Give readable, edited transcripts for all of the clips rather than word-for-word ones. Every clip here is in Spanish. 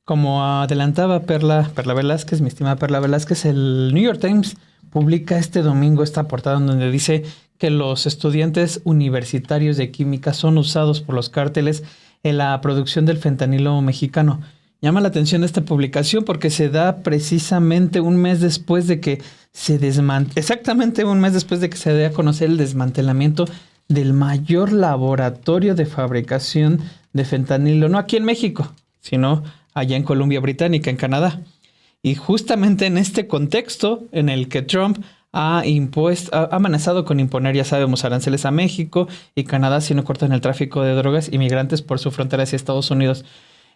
Como adelantaba Perla Velázquez, mi estimada Perla Velázquez, el New York Times publica este domingo esta portada en donde dice que los estudiantes universitarios de química son usados por los cárteles en la producción del fentanilo mexicano. Llama la atención esta publicación porque se da precisamente un mes después de que exactamente un mes después de que se dé a conocer el desmantelamiento del mayor laboratorio de fabricación de fentanilo, no aquí en México, sino allá en Columbia Británica, en Canadá. Y justamente en este contexto en el que Trump ha amenazado con imponer, ya sabemos, aranceles a México y Canadá si no cortan el tráfico de drogas y migrantes por su frontera hacia Estados Unidos.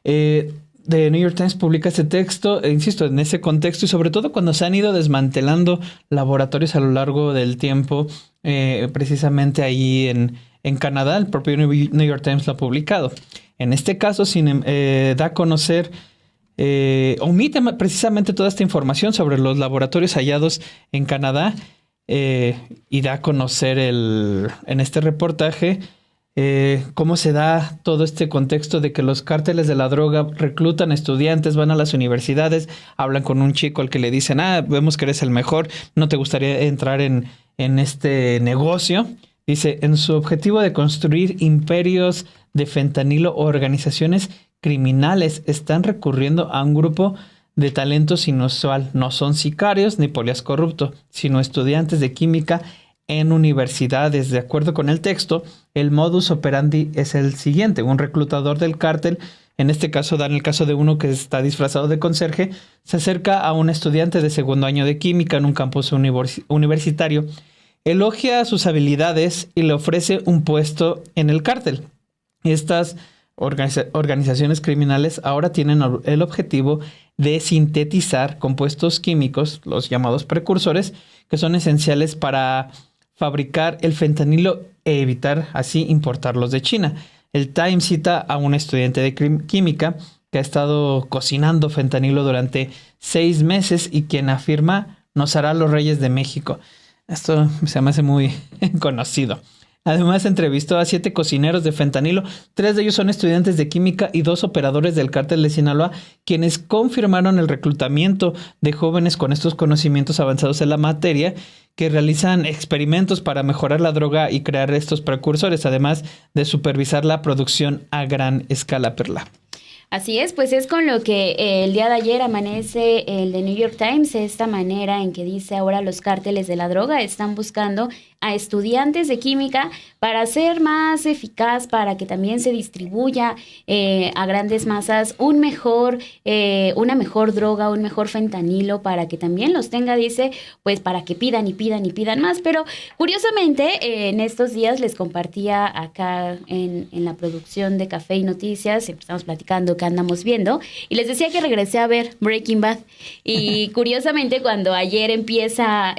The New York Times publica este texto, insisto, en ese contexto y sobre todo cuando se han ido desmantelando laboratorios a lo largo del tiempo, precisamente ahí en Canadá. El propio New York Times lo ha publicado. En este caso, da a conocer, omite precisamente toda esta información sobre los laboratorios hallados en Canadá y da a conocer en este reportaje cómo se da todo este contexto de que los cárteles de la droga reclutan estudiantes, van a las universidades, hablan con un chico al que le dicen, vemos que eres el mejor, ¿no te gustaría entrar en este negocio? Dice, en su objetivo de construir imperios de fentanilo, organizaciones criminales están recurriendo a un grupo de talentos inusual. No son sicarios ni policías corruptos, sino estudiantes de química en universidades. De acuerdo con el texto, el modus operandi es el siguiente. Un reclutador del cártel, en este caso dan el caso de uno que está disfrazado de conserje, se acerca a un estudiante de segundo año de química en un campus universitario, elogia sus habilidades y le ofrece un puesto en el cártel. Estas organizaciones criminales ahora tienen el objetivo de sintetizar compuestos químicos, los llamados precursores, que son esenciales para fabricar el fentanilo e evitar así importarlos de China. El Times cita a un estudiante de química que ha estado cocinando fentanilo durante 6 meses y quien afirma nos hará los reyes de México. Esto se me hace muy conocido. Además, entrevistó a 7 cocineros de fentanilo. 3 de ellos son estudiantes de química y 2 operadores del cártel de Sinaloa, quienes confirmaron el reclutamiento de jóvenes con estos conocimientos avanzados en la materia, que realizan experimentos para mejorar la droga y crear estos precursores, además de supervisar la producción a gran escala. Perla. Así es, pues es con lo que el día de ayer amanece el de New York Times, esta manera en que dice ahora los cárteles de la droga están buscando a estudiantes de química para ser más eficaz, para que también se distribuya a grandes masas una mejor droga, un mejor fentanilo, para que también los tenga, dice, pues para que pidan y pidan y pidan más. Pero curiosamente, en estos días les compartía acá en la producción de Café y Noticias, siempre estamos platicando que andamos viendo, y les decía que regresé a ver Breaking Bad. Y curiosamente, cuando ayer empieza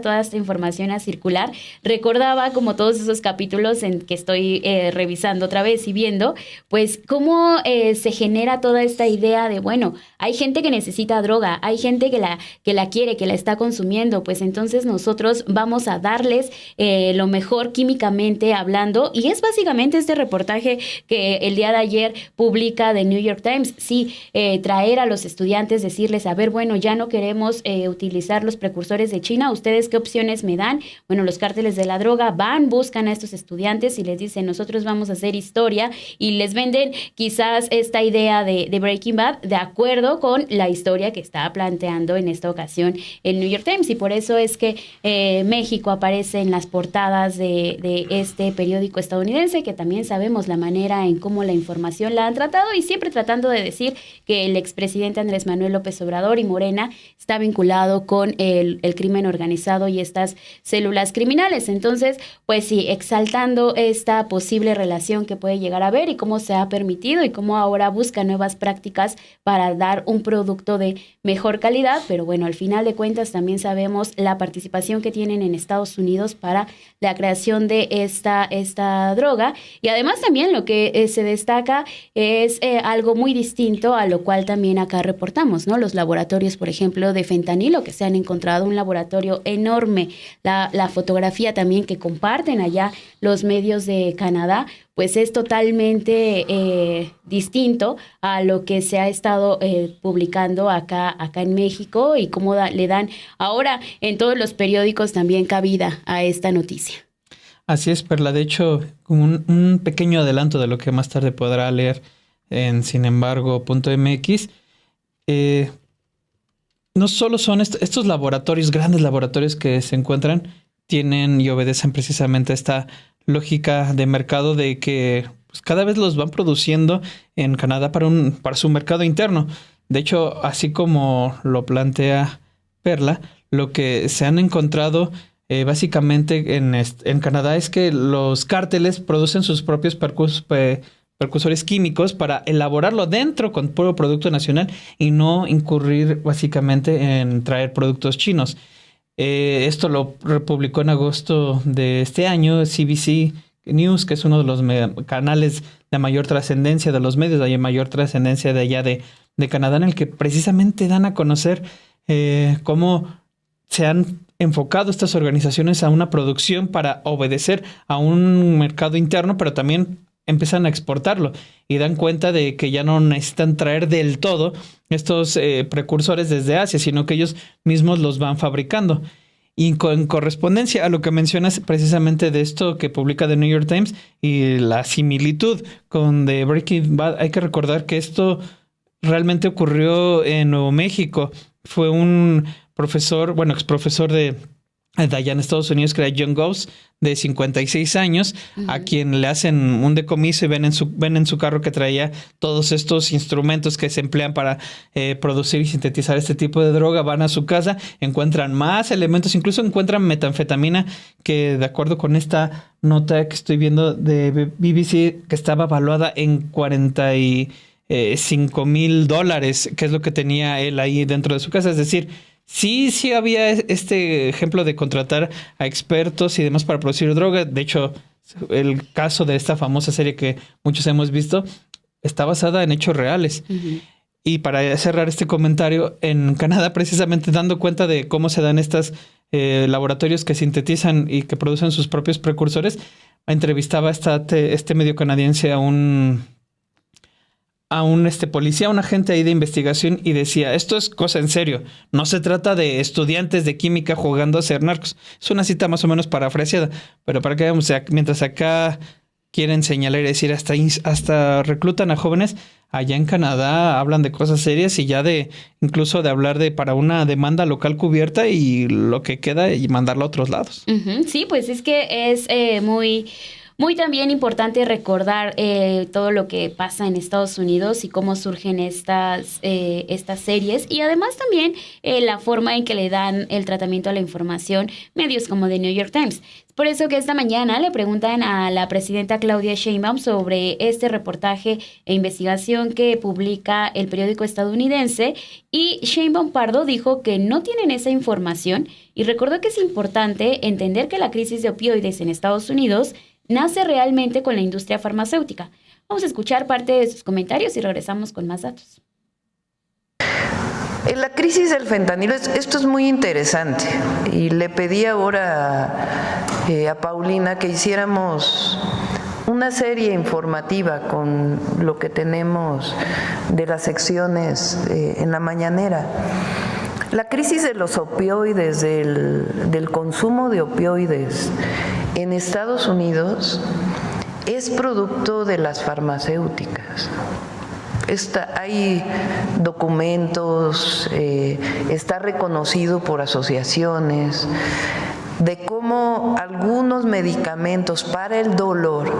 toda esta información a circular, recordaba como todos esos capítulos en que estoy revisando otra vez y viendo, pues cómo se genera toda esta idea de, bueno, hay gente que necesita droga, hay gente que la quiere, que la está consumiendo, pues entonces nosotros vamos a darles lo mejor químicamente hablando, y es básicamente este reportaje que el día de ayer publica The New York Times. Sí, traer a los estudiantes, decirles, a ver, bueno, ya no queremos utilizar los precursores de China, ¿ustedes qué opciones me dan? Bueno, los cárteles de la droga buscan a estos estudiantes y les dicen, nosotros vamos a hacer historia, y les venden quizás esta idea de Breaking Bad de acuerdo con la historia que está planteando en esta ocasión el New York Times, y por eso es que México aparece en las portadas de este periódico estadounidense, que también sabemos la manera en cómo la información la han tratado, y siempre tratando de decir que el expresidente Andrés Manuel López Obrador y Morena está vinculado con el crimen organizado y estas células criminales. Entonces, pues sí, exaltando esta posible relación que puede llegar a haber y cómo se ha permitido y cómo ahora busca nuevas prácticas para dar un producto de mejor calidad. Pero bueno, al final de cuentas también sabemos la participación que tienen en Estados Unidos para la creación de esta droga, y además también lo que se destaca es algo muy distinto a lo cual también acá reportamos, ¿no? Los laboratorios, por ejemplo, de fentanilo que se han encontrado, un laboratorio enorme, la fotografía también que comparten allá los medios de Canadá, pues es totalmente distinto a lo que se ha estado publicando acá en México y cómo le dan ahora en todos los periódicos también cabida a esta noticia. Así es, Perla. De hecho, como un pequeño adelanto de lo que más tarde podrá leer en sinembargo.mx, no solo son estos laboratorios, grandes laboratorios que se encuentran, tienen y obedecen precisamente esta lógica de mercado de que pues, cada vez los van produciendo en Canadá para su mercado interno. De hecho, así como lo plantea Perla, lo que se han encontrado básicamente en Canadá es que los cárteles producen sus propios precursores químicos para elaborarlo dentro con puro producto nacional y no incurrir básicamente en traer productos chinos. Esto lo publicó en agosto de este año CBC News, que es uno de los canales de mayor trascendencia de los medios, de mayor trascendencia de allá de Canadá, en el que precisamente dan a conocer cómo se han enfocado estas organizaciones a una producción para obedecer a un mercado interno, pero también empiezan a exportarlo y dan cuenta de que ya no necesitan traer del todo estos precursores desde Asia, sino que ellos mismos los van fabricando. Y en correspondencia a lo que mencionas precisamente de esto que publica The New York Times y la similitud con The Breaking Bad, hay que recordar que esto realmente ocurrió en Nuevo México. Fue un profesor, ex profesor de allá en Estados Unidos, que era John Ghost, de 56 años, a quien le hacen un decomiso y ven en su carro que traía todos estos instrumentos que se emplean para producir y sintetizar este tipo de droga. Van a su casa, encuentran más elementos, incluso encuentran metanfetamina, que de acuerdo con esta nota que estoy viendo de BBC, que estaba valuada en $45,000, que es lo que tenía él ahí dentro de su casa. Es decir, sí había este ejemplo de contratar a expertos y demás para producir droga. De hecho, el caso de esta famosa serie que muchos hemos visto está basada en hechos reales. Uh-huh. Y para cerrar este comentario, en Canadá, precisamente dando cuenta de cómo se dan estos laboratorios que sintetizan y que producen sus propios precursores, entrevistaba este medio canadiense a un policía, un agente ahí de investigación, y decía, esto es cosa en serio, no se trata de estudiantes de química jugando a ser narcos. Es una cita más o menos parafraseada, pero para que veamos, mientras acá quieren señalar y decir hasta reclutan a jóvenes, allá en Canadá hablan de cosas serias y ya incluso de hablar para una demanda local cubierta y lo que queda y mandarlo a otros lados. Uh-huh. Sí, pues es que es muy también importante recordar todo lo que pasa en Estados Unidos y cómo surgen estas series, y además también la forma en que le dan el tratamiento a la información medios como The New York Times. Por eso que esta mañana le preguntan a la presidenta Claudia Sheinbaum sobre este reportaje e investigación que publica el periódico estadounidense, y Sheinbaum Pardo dijo que no tienen esa información y recordó que es importante entender que la crisis de opioides en Estados Unidos nace realmente con la industria farmacéutica. Vamos a escuchar parte de sus comentarios y regresamos con más datos. En la crisis del fentanilo, esto es muy interesante, y le pedí ahora a Paulina que hiciéramos una serie informativa con lo que tenemos de las secciones en la mañanera. La crisis de los opioides, del consumo de opioides en Estados Unidos es producto de las farmacéuticas. Hay documentos, está reconocido por asociaciones, de cómo algunos medicamentos para el dolor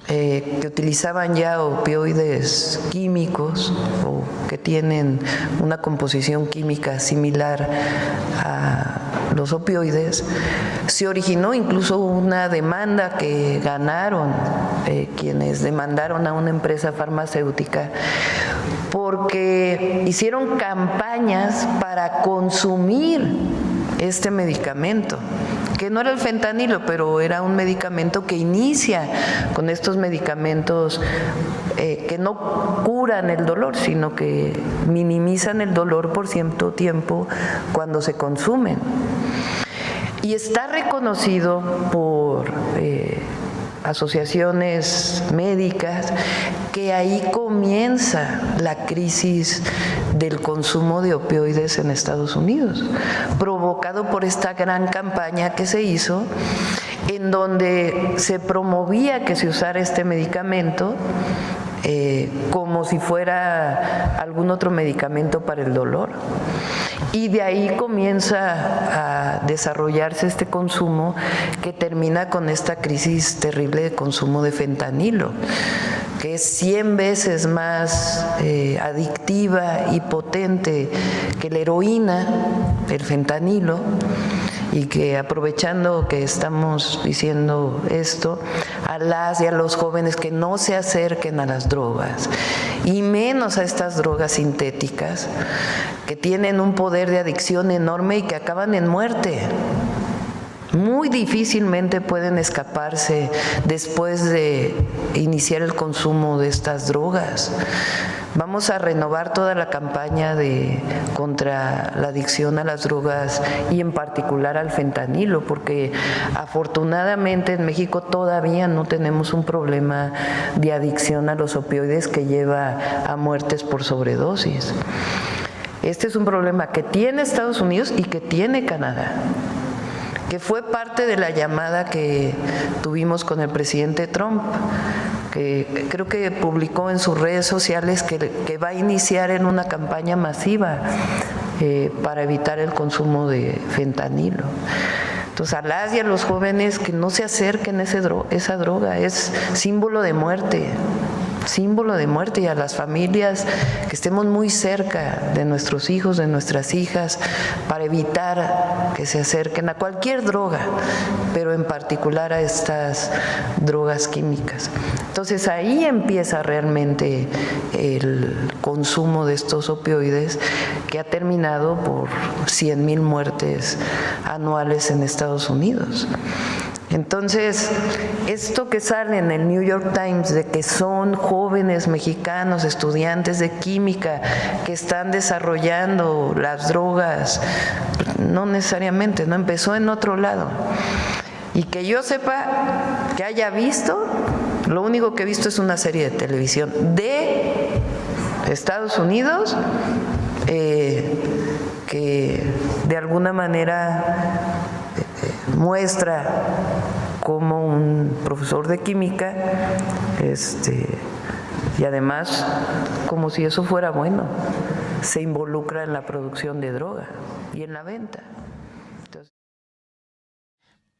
que utilizaban ya opioides químicos o que tienen una composición química similar a los opioides, se originó incluso una demanda que ganaron quienes demandaron a una empresa farmacéutica porque hicieron campañas para consumir este medicamento, que no era el fentanilo, pero era un medicamento que inicia con estos medicamentos que no curan el dolor, sino que minimizan el dolor por cierto tiempo cuando se consumen. y está reconocido por asociaciones médicas que ahí comienza la crisis del consumo de opioides en Estados Unidos, provocado por esta gran campaña que se hizo, en donde se promovía que se usara este medicamento como si fuera algún otro medicamento para el dolor. Y de ahí comienza a desarrollarse este consumo que termina con esta crisis terrible de consumo de fentanilo, que es 100 veces más adictiva y potente que la heroína, el fentanilo, y que, aprovechando que estamos diciendo esto, a las y a los jóvenes que no se acerquen a las drogas, y menos a estas drogas sintéticas que tienen un poder de adicción enorme y que acaban en muerte. Muy difícilmente pueden escaparse después de iniciar el consumo de estas drogas. Vamos a renovar toda la campaña contra la adicción a las drogas y en particular al fentanilo, porque afortunadamente en México todavía no tenemos un problema de adicción a los opioides que lleva a muertes por sobredosis. Este es un problema que tiene Estados Unidos y que tiene Canadá, que fue parte de la llamada que tuvimos con el presidente Trump, que creo que publicó en sus redes sociales que va a iniciar en una campaña masiva para evitar el consumo de fentanilo. Entonces, a las y a los jóvenes que no se acerquen a esa droga, es símbolo de muerte, y a las familias que estemos muy cerca de nuestros hijos, de nuestras hijas, para evitar que se acerquen a cualquier droga, pero en particular a estas drogas químicas. Entonces ahí empieza realmente el consumo de estos opioides, que ha terminado por 100,000 muertes anuales en Estados Unidos. Entonces, esto que sale en el New York Times de que son jóvenes mexicanos, estudiantes de química, que están desarrollando las drogas, no necesariamente, no empezó en otro lado. Y que yo sepa, que haya visto, lo único que he visto es una serie de televisión de Estados Unidos, que de alguna manera muestra como un profesor de química, y además, como si eso fuera bueno, se involucra en la producción de droga y en la venta.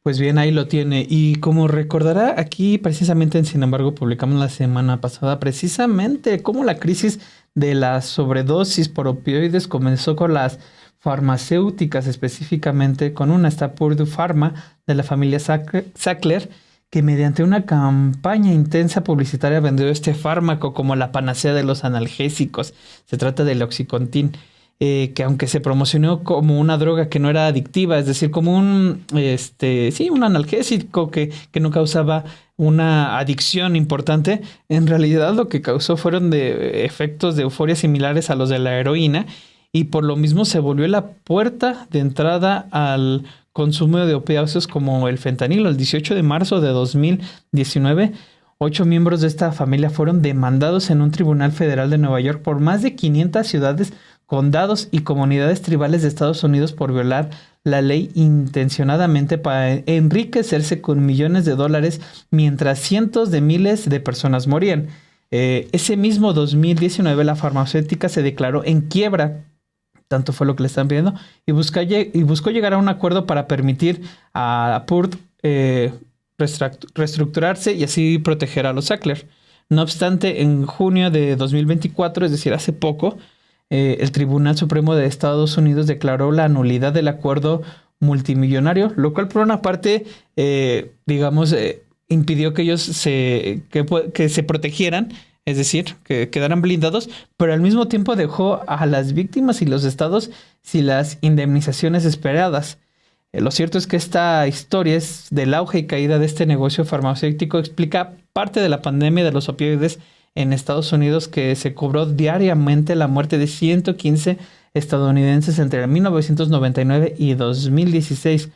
Pues bien, ahí lo tiene. Y como recordará, aquí precisamente en Sin embargo publicamos la semana pasada precisamente cómo la crisis de la sobredosis por opioides comenzó con las farmacéuticas, específicamente con una está Purdue Pharma de la familia Sackler, que mediante una campaña intensa publicitaria vendió este fármaco como la panacea de los analgésicos. Se trata del Oxycontin, que aunque se promocionó como una droga que no era adictiva, es decir, como un analgésico que no causaba una adicción importante, en realidad lo que causó fueron de efectos de euforia similares a los de la heroína, y por lo mismo se volvió la puerta de entrada al consumo de opiáceos como el fentanilo. El 18 de marzo de 2019, 8 miembros de esta familia fueron demandados en un tribunal federal de Nueva York por más de 500 ciudades, condados y comunidades tribales de Estados Unidos por violar la ley intencionadamente para enriquecerse con millones de dólares mientras cientos de miles de personas morían. Ese mismo 2019 la farmacéutica se declaró en quiebra, tanto fue lo que le están pidiendo, y buscó llegar a un acuerdo para permitir a Purdue reestructurarse y así proteger a los Sackler. No obstante, en junio de 2024, es decir, hace poco, el Tribunal Supremo de Estados Unidos declaró la nulidad del acuerdo multimillonario, lo cual por una parte, impidió que ellos que se protegieran, es decir, que quedaran blindados, pero al mismo tiempo dejó a las víctimas y los estados sin las indemnizaciones esperadas. Lo cierto es que esta historia es del auge y caída de este negocio farmacéutico, explica parte de la pandemia de los opioides en Estados Unidos, que se cobró diariamente la muerte de 115 estadounidenses entre 1999 y 2016.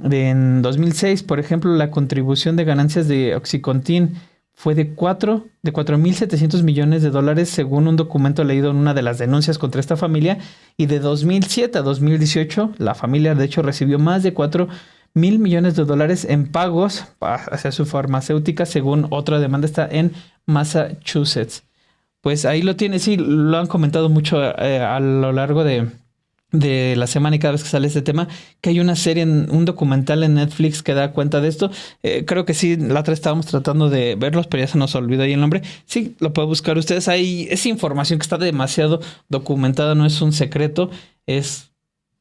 En 2006, por ejemplo, la contribución de ganancias de OxyContin fue de 4.700 millones de dólares, según un documento leído en una de las denuncias contra esta familia. Y de 2007 a 2018, la familia, de hecho, recibió más de 4.000 millones de dólares en pagos hacia su farmacéutica, según otra demanda está en Massachusetts. Pues ahí lo tiene, sí, lo han comentado mucho a lo largo de la semana y cada vez que sale este tema, que hay una serie, un documental en Netflix que da cuenta de esto. Creo que sí, la otra estábamos tratando de verlos, pero ya se nos olvidó ahí el nombre. Sí, lo pueden buscar ustedes. Ahí es información que está demasiado documentada, no es un secreto, es...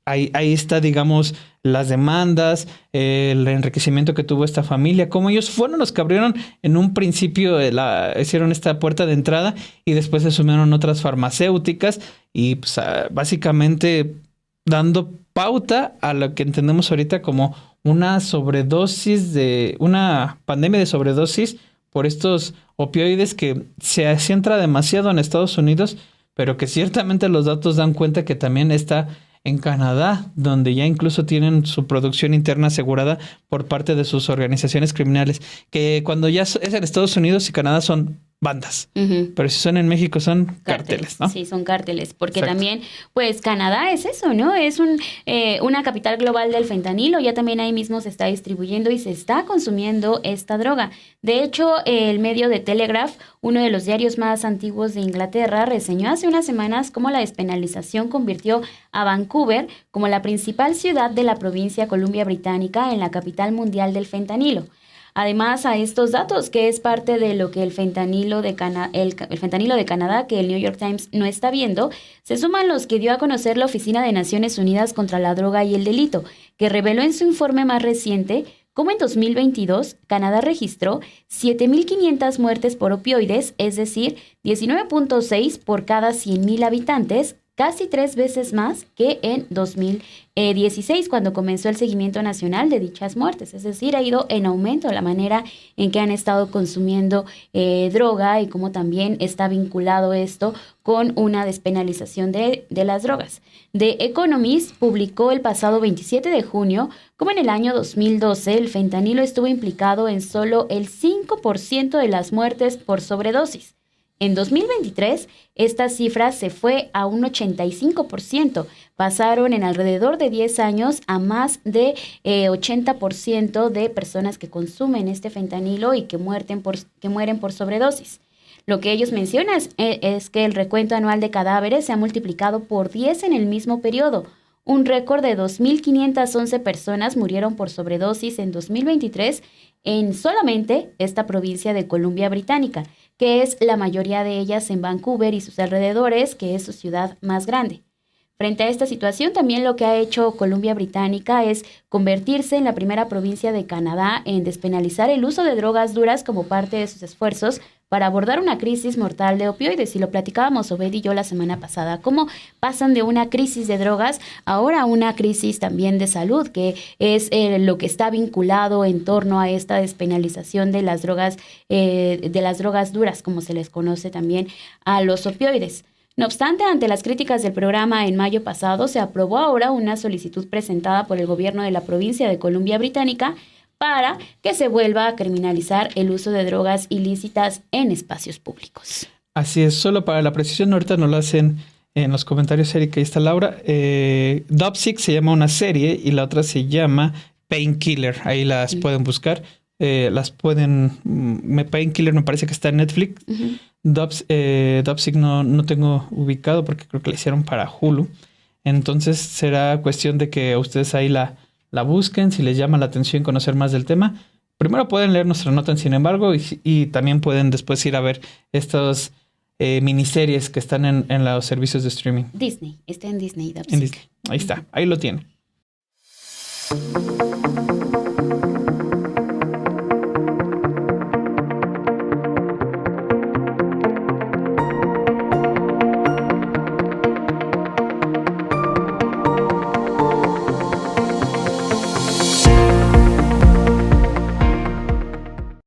Ahí está, digamos, las demandas, el enriquecimiento que tuvo esta familia, cómo ellos fueron los que abrieron en un principio, hicieron esta puerta de entrada y después se sumieron otras farmacéuticas y pues, básicamente dando pauta a lo que entendemos ahorita como una pandemia de sobredosis por estos opioides que se centra demasiado en Estados Unidos, pero que ciertamente los datos dan cuenta que también está en Canadá, donde ya incluso tienen su producción interna asegurada por parte de sus organizaciones criminales, que cuando ya es en Estados Unidos y Canadá son bandas, pero si son en México son cárteles, ¿no? Sí, son cárteles, porque Exacto. También, pues Canadá es eso, ¿no? Es una capital global del fentanilo, ya también ahí mismo se está distribuyendo y se está consumiendo esta droga. De hecho, el medio de Telegraph, uno de los diarios más antiguos de Inglaterra, reseñó hace unas semanas cómo la despenalización convirtió a Vancouver como la principal ciudad de la provincia Columbia Británica en la capital mundial del fentanilo. Además, a estos datos, que es parte de lo que el fentanilo de Canadá, que el New York Times no está viendo, se suman los que dio a conocer la Oficina de Naciones Unidas contra la Droga y el Delito, que reveló en su informe más reciente cómo en 2022 Canadá registró 7.500 muertes por opioides, es decir, 19.6 por cada 100.000 habitantes, casi 3 veces más que en 2016, cuando comenzó el seguimiento nacional de dichas muertes. Es decir, ha ido en aumento la manera en que han estado consumiendo droga y cómo también está vinculado esto con una despenalización de las drogas. The Economist publicó el pasado 27 de junio cómo en el año 2012 el fentanilo estuvo implicado en solo el 5% de las muertes por sobredosis. En 2023, esta cifra se fue a un 85%. Pasaron en alrededor de 10 años a más de 80% de personas que consumen este fentanilo y que mueren por sobredosis. Lo que ellos mencionan es que el recuento anual de cadáveres se ha multiplicado por 10 en el mismo periodo. Un récord de 2.511 personas murieron por sobredosis en 2023 en solamente esta provincia de Columbia Británica, que es la mayoría de ellas en Vancouver y sus alrededores, que es su ciudad más grande. Frente a esta situación, también lo que ha hecho Columbia Británica es convertirse en la primera provincia de Canadá en despenalizar el uso de drogas duras como parte de sus esfuerzos para abordar una crisis mortal de opioides. Y lo platicábamos Obed y yo la semana pasada, cómo pasan de una crisis de drogas ahora a una crisis también de salud, que es lo que está vinculado en torno a esta despenalización de las drogas duras, como se les conoce también a los opioides. No obstante, ante las críticas del programa en mayo pasado, se aprobó ahora una solicitud presentada por el gobierno de la provincia de Columbia Británica para que se vuelva a criminalizar el uso de drogas ilícitas en espacios públicos. Así es, solo para la precisión, ahorita nos lo hacen en los comentarios, Erika, ahí está Laura. Dopsic se llama una serie y la otra se llama Painkiller, ahí las pueden buscar. Painkiller me parece que está en Netflix. Dopsic no tengo ubicado porque creo que la hicieron para Hulu. Entonces será cuestión de que ustedes ahí la busquen, si les llama la atención conocer más del tema. Primero pueden leer nuestra nota, sin embargo, y también pueden después ir a ver estas miniseries que están en los servicios de streaming. Disney, está en Disney. En Disney. Ahí está, ahí lo tienen.